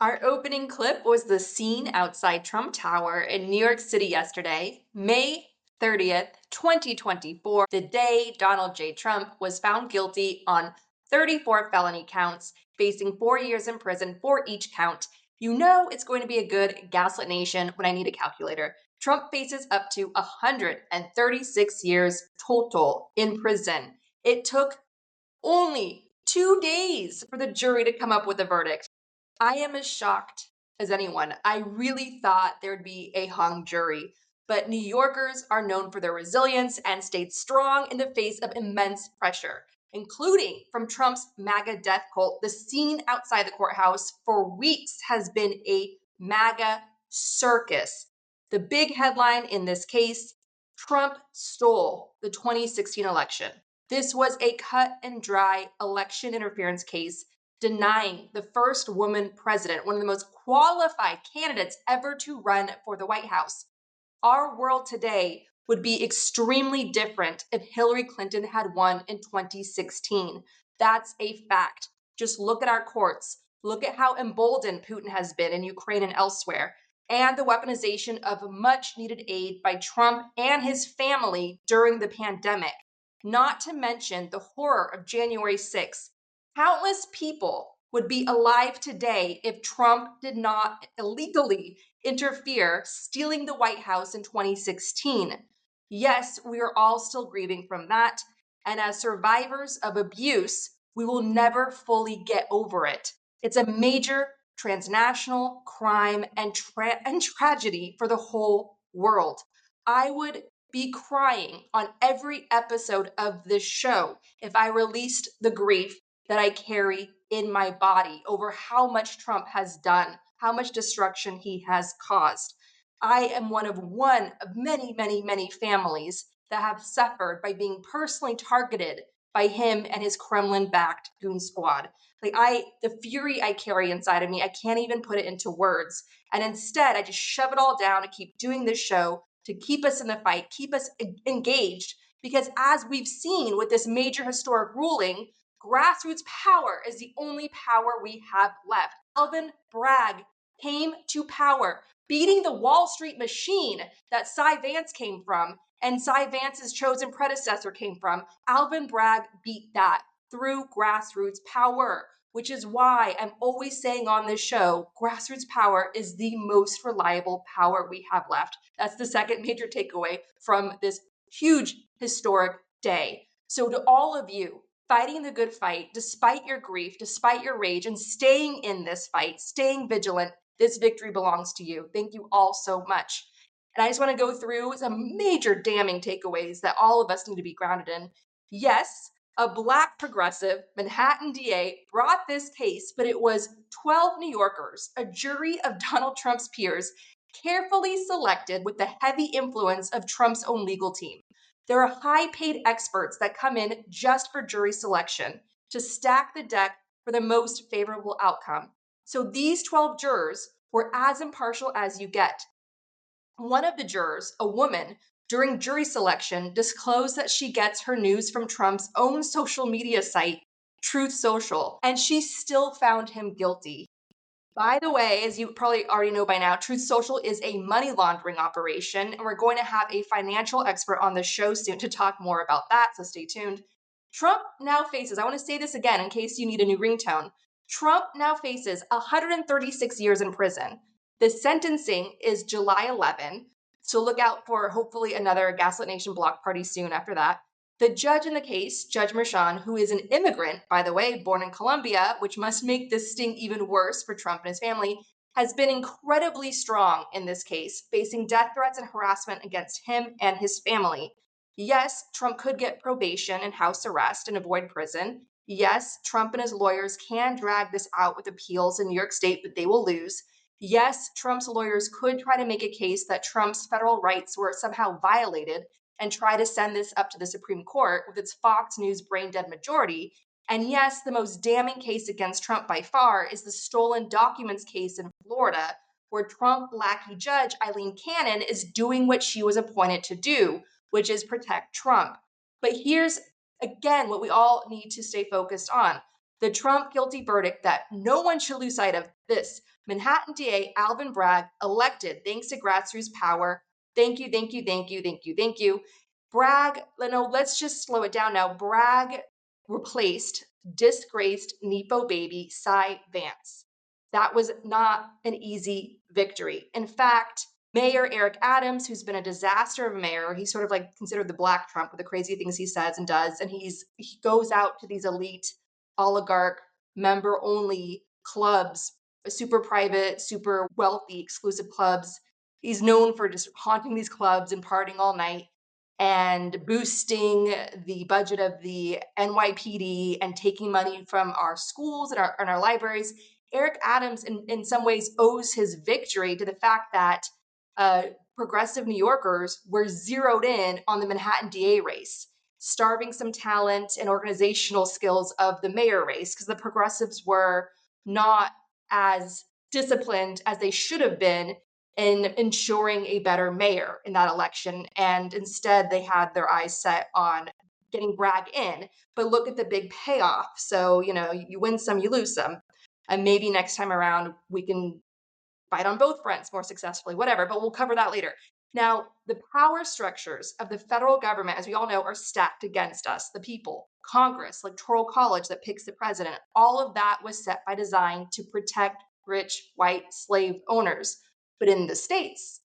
Our opening clip was the scene outside Trump Tower in New York City yesterday, May 30th, 2024, the day Donald J. Trump was found guilty on 34 felony counts, facing 4 years in prison for each count. You know it's going to be a good Gaslit Nation when I need a calculator. Trump faces up to 136 years total in prison. It took only 2 days for the jury to come up with a verdict. I am as shocked as anyone. I really thought there'd be a hung jury, but New Yorkers are known for their resilience and stayed strong in the face of immense pressure, including from Trump's MAGA death cult. The scene outside the courthouse for weeks has been a MAGA circus. The big headline in this case: Trump stole the 2016 election. This was a cut and dry election interference case denying the first woman president, one of the most qualified candidates ever to run for the White House. Our world today would be extremely different if Hillary Clinton had won in 2016. That's a fact. Just look at our courts. Look at how emboldened Putin has been in Ukraine and elsewhere, and the weaponization of much needed aid by Trump and his family during the pandemic. Not to mention the horror of January 6th. Countless people would be alive today if Trump did not illegally interfere, stealing the White House in 2016. Yes, we are all still grieving from that. And as survivors of abuse, we will never fully get over it. It's a major transnational crime and tragedy for the whole world. I would be crying on every episode of this show if I released the grief that I carry in my body over how much Trump has done, how much destruction he has caused. I am one of many, many, many families that have suffered by being personally targeted by him and his Kremlin-backed goon squad. The fury I carry inside of me, I can't even put it into words. And instead, I just shove it all down to keep doing this show, to keep us in the fight, keep us engaged. Because as we've seen with this major historic ruling, grassroots power is the only power we have left. Alvin Bragg came to power, beating the Wall Street machine that Cy Vance came from and Cy Vance's chosen predecessor came from. Alvin Bragg beat that through grassroots power, which is why I'm always saying on this show, grassroots power is the most reliable power we have left. That's the second major takeaway from this huge historic day. So to all of you fighting the good fight, despite your grief, despite your rage, and staying in this fight, staying vigilant, this victory belongs to you. Thank you all so much. And I just want to go through some major damning takeaways that all of us need to be grounded in. Yes, a Black progressive Manhattan DA brought this case, but it was 12 New Yorkers, a jury of Donald Trump's peers, carefully selected with the heavy influence of Trump's own legal team. There are high-paid experts that come in just for jury selection to stack the deck for the most favorable outcome. So these 12 jurors were as impartial as you get. One of the jurors, a woman, during jury selection disclosed that she gets her news from Trump's own social media site, Truth Social, and she still found him guilty. By the way, as you probably already know by now, Truth Social is a money laundering operation, and we're going to have a financial expert on the show soon to talk more about that, so stay tuned. Trump now faces, I want to say this again in case you need a new ringtone, Trump now faces 136 years in prison. The sentencing is July 11, so look out for hopefully another Gaslit Nation block party soon after that. The judge in the case, Judge Merchan, who is an immigrant, by the way, born in Colombia, which must make this sting even worse for Trump and his family, has been incredibly strong in this case, facing death threats and harassment against him and his family. Yes, Trump could get probation and house arrest and avoid prison. Yes, Trump and his lawyers can drag this out with appeals in New York State, but they will lose. Yes, Trump's lawyers could try to make a case that Trump's federal rights were somehow violated and try to send this up to the Supreme Court with its Fox News brain-dead majority. And yes, the most damning case against Trump by far is the stolen documents case in Florida, where Trump lackey judge Eileen Cannon is doing what she was appointed to do, which is protect Trump. But here's, again, what we all need to stay focused on. The Trump guilty verdict that no one should lose sight of this. Manhattan DA Alvin Bragg elected thanks to grassroots power. Thank you, thank you, thank you, thank you, thank you. Bragg, no, let's just slow it down now. Bragg replaced disgraced Nepo baby Cy Vance. That was not an easy victory. In fact, Mayor Eric Adams, who's been a disaster of a mayor, he's sort of like considered the Black Trump with the crazy things he says and does. And he goes out to these elite oligarch member only clubs, super private, super wealthy, exclusive clubs. He's known for just haunting these clubs and partying all night and boosting the budget of the NYPD and taking money from our schools and our libraries. Eric Adams, in some ways, owes his victory to the fact that progressive New Yorkers were zeroed in on the Manhattan DA race, starving some talent and organizational skills of the mayor race because the progressives were not as disciplined as they should have been in ensuring a better mayor in that election. And instead, they had their eyes set on getting Bragg in. But look at the big payoff. So, you win some, you lose some. And maybe next time around, we can fight on both fronts more successfully, whatever, but we'll cover that later. Now, the power structures of the federal government, as we all know, are stacked against us, the people. Congress, electoral college that picks the president, all of that was set by design to protect rich white slave owners. But in the states,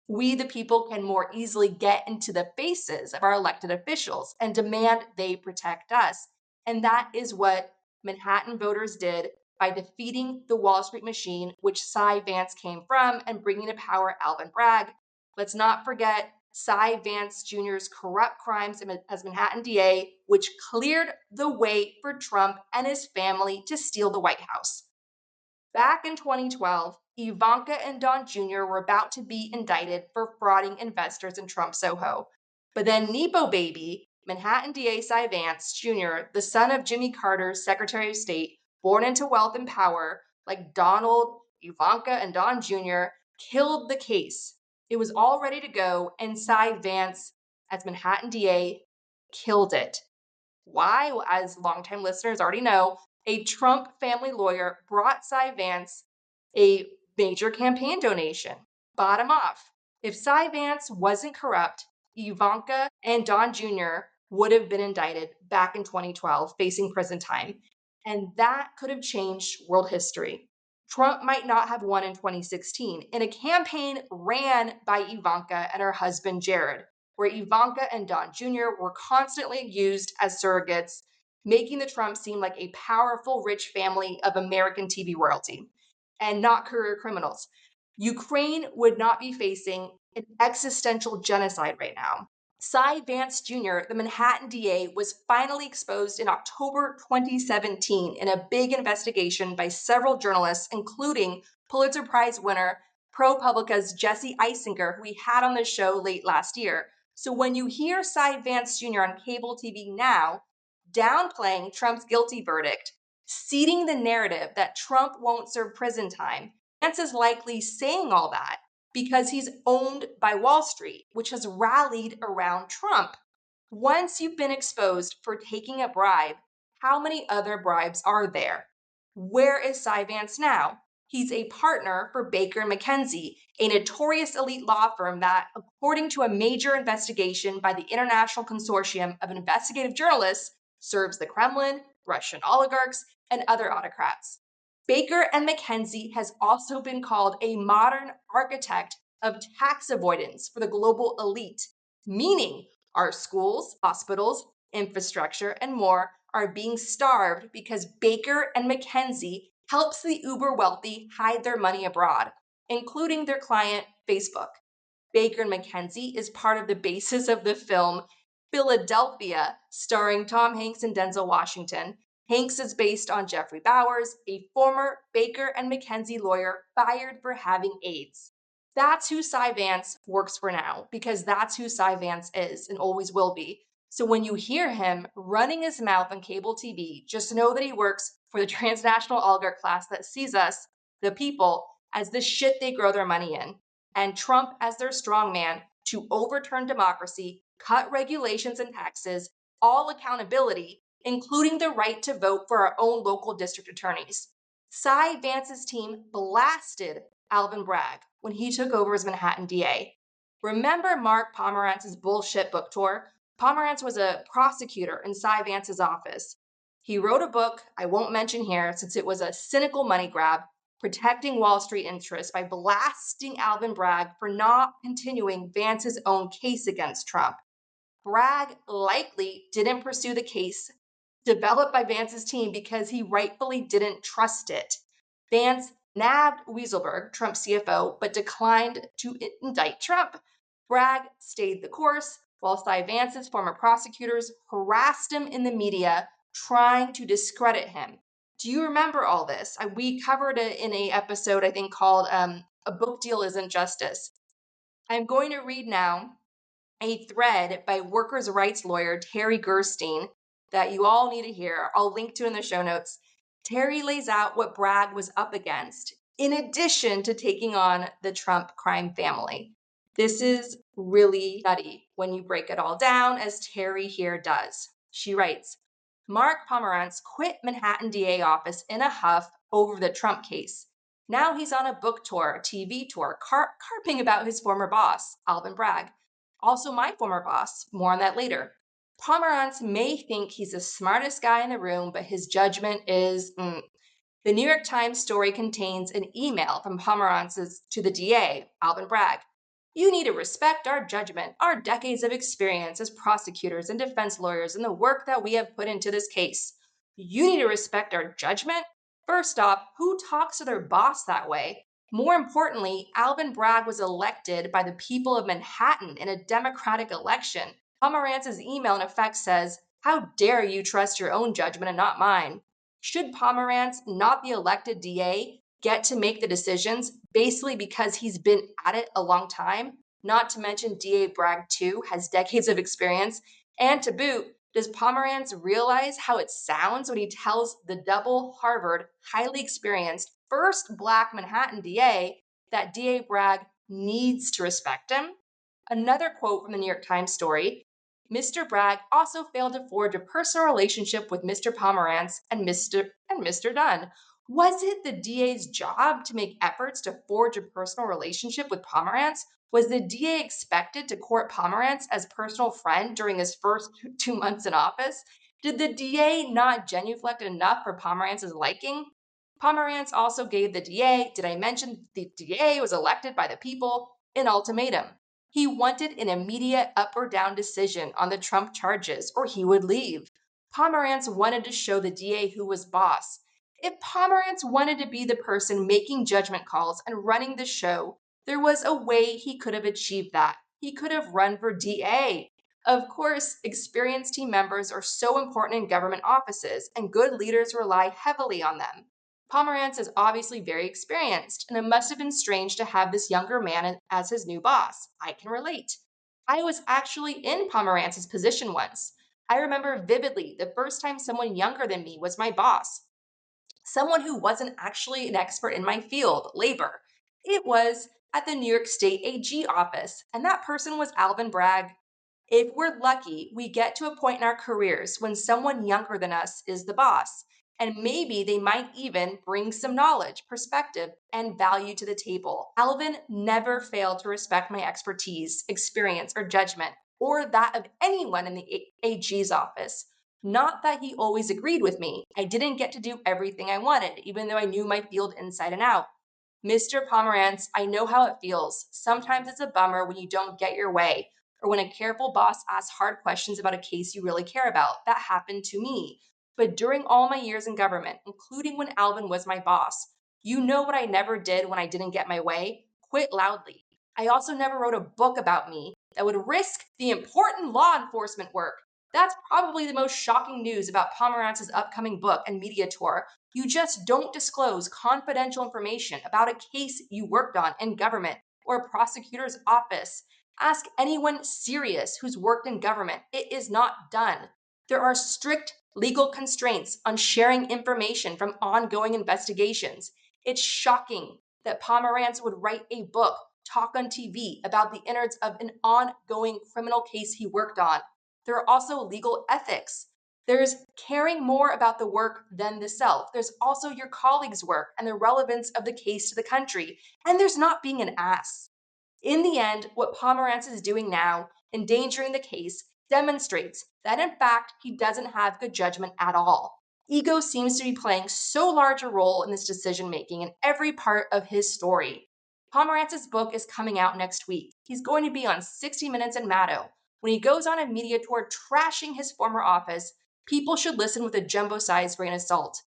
we the people can more easily get into the faces of our elected officials and demand they protect us. And that is what Manhattan voters did by defeating the Wall Street machine, which Cy Vance came from, and bringing to power Alvin Bragg. Let's not forget Cy Vance Jr.'s corrupt crimes as Manhattan DA, which cleared the way for Trump and his family to steal the White House. Back in 2012, Ivanka and Don Jr. were about to be indicted for frauding investors in Trump Soho. But then Nepo baby, Manhattan DA Cy Vance Jr., the son of Jimmy Carter's Secretary of State, born into wealth and power, like Donald, Ivanka, and Don Jr., killed the case. It was all ready to go, and Cy Vance, as Manhattan DA, killed it. Why? Well, as longtime listeners already know, a Trump family lawyer brought Cy Vance a major campaign donation. Bottom off. If Cy Vance wasn't corrupt, Ivanka and Don Jr. would have been indicted back in 2012, facing prison time. And that could have changed world history. Trump might not have won in 2016 in a campaign ran by Ivanka and her husband Jared, where Ivanka and Don Jr. were constantly used as surrogates, making the Trumps seem like a powerful, rich family of American TV royalty and not career criminals. Ukraine would not be facing an existential genocide right now. Cy Vance Jr., the Manhattan DA, was finally exposed in October 2017 in a big investigation by several journalists, including Pulitzer Prize winner ProPublica's Jesse Eisinger, who we had on the show late last year. So when you hear Cy Vance Jr. on cable TV now downplaying Trump's guilty verdict, seeding the narrative that Trump won't serve prison time, Vance is likely saying all that because he's owned by Wall Street, which has rallied around Trump. Once you've been exposed for taking a bribe, how many other bribes are there? Where is Cy Vance now? He's a partner for Baker McKenzie, a notorious elite law firm that, according to a major investigation by the International Consortium of Investigative Journalists, serves the Kremlin, Russian oligarchs, and other autocrats. Baker and McKenzie has also been called a modern architect of tax avoidance for the global elite, meaning our schools, hospitals, infrastructure, and more are being starved because Baker and McKenzie helps the uber wealthy hide their money abroad, including their client, Facebook. Baker and McKenzie is part of the basis of the film Philadelphia, starring Tom Hanks and Denzel Washington. Hanks is based on Jeffrey Bowers, a former Baker and McKenzie lawyer fired for having AIDS. That's who Cy Vance works for now, because that's who Cy Vance is and always will be. So when you hear him running his mouth on cable TV, just know that he works for the transnational oligarch class that sees us, the people, as the shit they grow their money in, and Trump as their strongman to overturn democracy, cut regulations and taxes, all accountability, including the right to vote for our own local district attorneys. Cy Vance's team blasted Alvin Bragg when he took over as Manhattan DA. Remember Mark Pomerantz's bullshit book tour? Pomerantz was a prosecutor in Cy Vance's office. He wrote a book I won't mention here since it was a cynical money grab, protecting Wall Street interests by blasting Alvin Bragg for not continuing Vance's own case against Trump. Bragg likely didn't pursue the case developed by Vance's team because he rightfully didn't trust it. Vance nabbed Weaselberg, Trump's CFO, but declined to indict Trump. Bragg stayed the course, while Cy Vance's former prosecutors harassed him in the media, trying to discredit him. Do you remember all this? We covered it in an episode, I think, called A Book Deal Isn't Justice. I'm going to read now a thread by workers' rights lawyer Terry Gerstein that you all need to hear. I'll link to in the show notes. Terry lays out what Bragg was up against, in addition to taking on the Trump crime family. This is really nutty when you break it all down, as Terry here does. She writes, Mark Pomerantz quit Manhattan DA office in a huff over the Trump case. Now he's on a book tour, TV tour, carping about his former boss, Alvin Bragg. Also my former boss. More on that later. Pomerantz may think he's the smartest guy in the room, but his judgment is... The New York Times story contains an email from Pomerantz to the DA, Alvin Bragg. You need to respect our judgment, our decades of experience as prosecutors and defense lawyers, and the work that we have put into this case. You need to respect our judgment? First off, who talks to their boss that way? More importantly, Alvin Bragg was elected by the people of Manhattan in a democratic election. Pomerantz's email in effect says, how dare you trust your own judgment and not mine? Should Pomerantz, not the elected DA, get to make the decisions, basically because he's been at it a long time? Not to mention DA Bragg, too, has decades of experience. And to boot, does Pomerantz realize how it sounds when he tells the double Harvard, highly experienced, first Black Manhattan DA that DA Bragg needs to respect him? Another quote from the New York Times story, Mr. Bragg also failed to forge a personal relationship with Mr. Pomerantz and Mr. Dunn. Was it the DA's job to make efforts to forge a personal relationship with Pomerantz? Was the DA expected to court Pomerantz as personal friend during his first 2 months in office? Did the DA not genuflect enough for Pomerantz's liking? Pomerantz also gave the DA, did I mention the DA was elected by the people, an ultimatum. He wanted an immediate up or down decision on the Trump charges, or he would leave. Pomerantz wanted to show the DA who was boss. If Pomerantz wanted to be the person making judgment calls and running the show, there was a way he could have achieved that. He could have run for DA. Of course, experienced team members are so important in government offices, and good leaders rely heavily on them. Pomerantz is obviously very experienced, and it must have been strange to have this younger man as his new boss. I can relate. I was actually in Pomerantz's position once. I remember vividly the first time someone younger than me was my boss. Someone who wasn't actually an expert in my field, labor. It was at the New York State AG office, and that person was Alvin Bragg. If we're lucky, we get to a point in our careers when someone younger than us is the boss. And maybe they might even bring some knowledge, perspective, and value to the table. Alvin never failed to respect my expertise, experience, or judgment, or that of anyone in the AG's office. Not that he always agreed with me. I didn't get to do everything I wanted, even though I knew my field inside and out. Mr. Pomerantz, I know how it feels. Sometimes it's a bummer when you don't get your way, or when a careful boss asks hard questions about a case you really care about. That happened to me. But during all my years in government, including when Alvin was my boss, you know what I never did when I didn't get my way? Quit loudly. I also never wrote a book about me that would risk the important law enforcement work. That's probably the most shocking news about Pomerantz's upcoming book and media tour. You just don't disclose confidential information about a case you worked on in government or a prosecutor's office. Ask anyone serious who's worked in government. It is not done. There are strict legal constraints on sharing information from ongoing investigations. It's shocking that Pomerantz would write a book, talk on TV about the innards of an ongoing criminal case he worked on. There are also legal ethics. There's caring more about the work than the self. There's also your colleagues' work and the relevance of the case to the country. And there's not being an ass. In the end, what Pomerantz is doing now, endangering the case, demonstrates that in fact he doesn't have good judgment at all. Ego seems to be playing so large a role in this decision making in every part of his story. Pomerantz's book is coming out next week. He's going to be on 60 Minutes in Maddow. When he goes on a media tour trashing his former office, people should listen with a jumbo-sized grain of salt.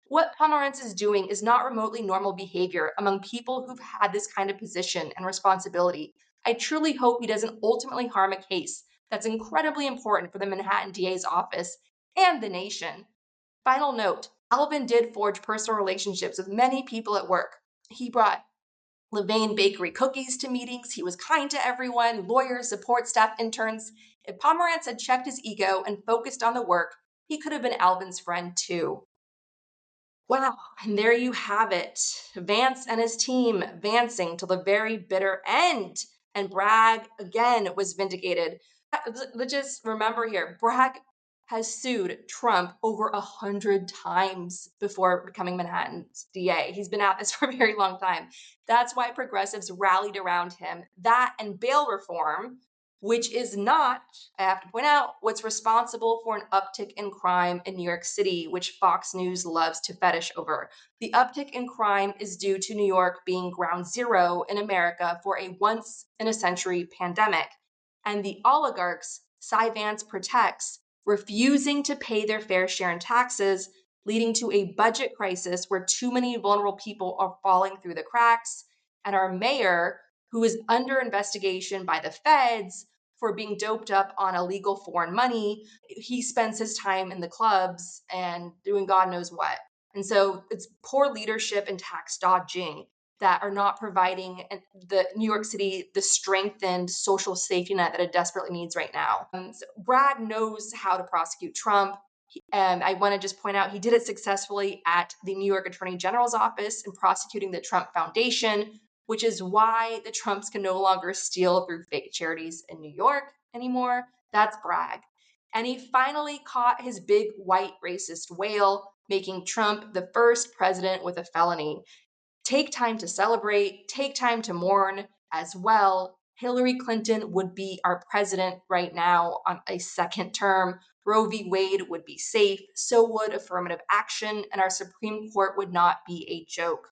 What Pomerantz is doing is not remotely normal behavior among people who've had this kind of position and responsibility. I truly hope he doesn't ultimately harm a case that's incredibly important for the Manhattan DA's office and the nation. Final note, Alvin did forge personal relationships with many people at work. He brought Levain Bakery cookies to meetings. He was kind to everyone, lawyers, support staff, interns. If Pomerantz had checked his ego and focused on the work, he could have been Alvin's friend too. Wow, and there you have it. Vance and his team vancing till the very bitter end. And Bragg, again, was vindicated. Let's just remember here, Bragg has sued Trump over 100 times before becoming Manhattan's DA. He's been at this for a very long time. That's why progressives rallied around him. That and bail reform, which is not, I have to point out, what's responsible for an uptick in crime in New York City, which Fox News loves to fetish over. The uptick in crime is due to New York being ground zero in America for a once-in-a-century pandemic. And the oligarchs Cy Vance protects refusing to pay their fair share in taxes, leading to a budget crisis where too many vulnerable people are falling through the cracks. And our mayor, who is under investigation by the feds for being doped up on illegal foreign money, he spends his time in the clubs and doing God knows what. And so it's poor leadership and tax dodging that are not providing the New York City the strengthened social safety net that it desperately needs right now. So Bragg knows how to prosecute Trump. And I want to just point out he did it successfully at the New York Attorney General's office in prosecuting the Trump Foundation, which is why the Trumps can no longer steal through fake charities in New York anymore. That's Bragg. And he finally caught his big white racist whale, making Trump the first president with a felony. Take time to celebrate, take time to mourn as well. Hillary Clinton would be our president right now on a second term. Roe v. Wade would be safe. So would affirmative action, and our Supreme Court would not be a joke.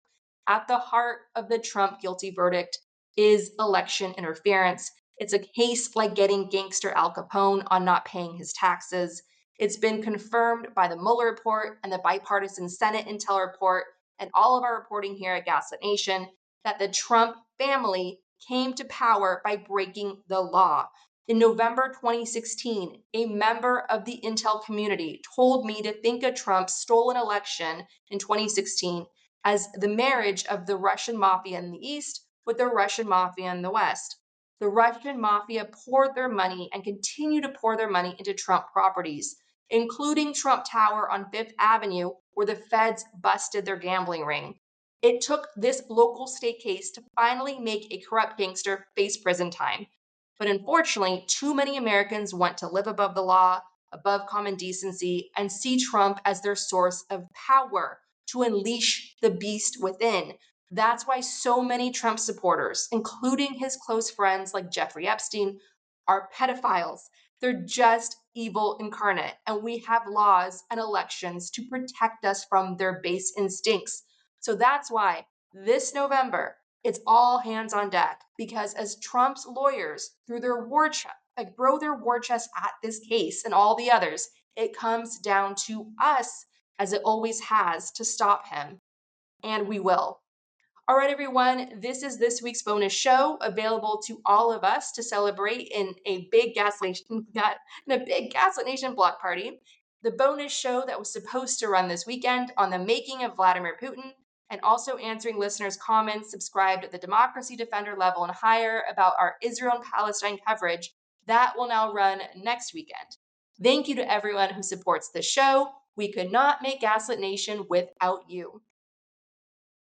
At the heart of the Trump guilty verdict is election interference. It's a case like getting gangster Al Capone on not paying his taxes. It's been confirmed by the Mueller report and the bipartisan Senate Intel report and all of our reporting here at Gaslit Nation that the Trump family came to power by breaking the law. In November 2016, a member of the Intel community told me to think of Trump's stolen election in 2016 as the marriage of the Russian mafia in the East with the Russian mafia in the West. The Russian mafia poured their money and continue to pour their money into Trump properties, including Trump Tower on Fifth Avenue, where the feds busted their gambling ring. It took this local state case to finally make a corrupt gangster face prison time. But unfortunately, too many Americans want to live above the law, above common decency, and see Trump as their source of power to unleash the beast within. That's why so many Trump supporters, including his close friends like Jeffrey Epstein, are pedophiles. They're just evil incarnate, and we have laws and elections to protect us from their base instincts. So that's why this November, it's all hands on deck, because as Trump's lawyers throw their war chest at this case and all the others, it comes down to us, as it always has, to stop him. And we will. All right, everyone, this is this week's bonus show, available to all of us to celebrate in a big Gaslit Nation block party. The bonus show that was supposed to run this weekend on the making of Vladimir Putin, and also answering listeners' comments subscribed at the Democracy Defender level and higher about our Israel and Palestine coverage, that will now run next weekend. Thank you to everyone who supports the show. We could not make Gaslit Nation without you.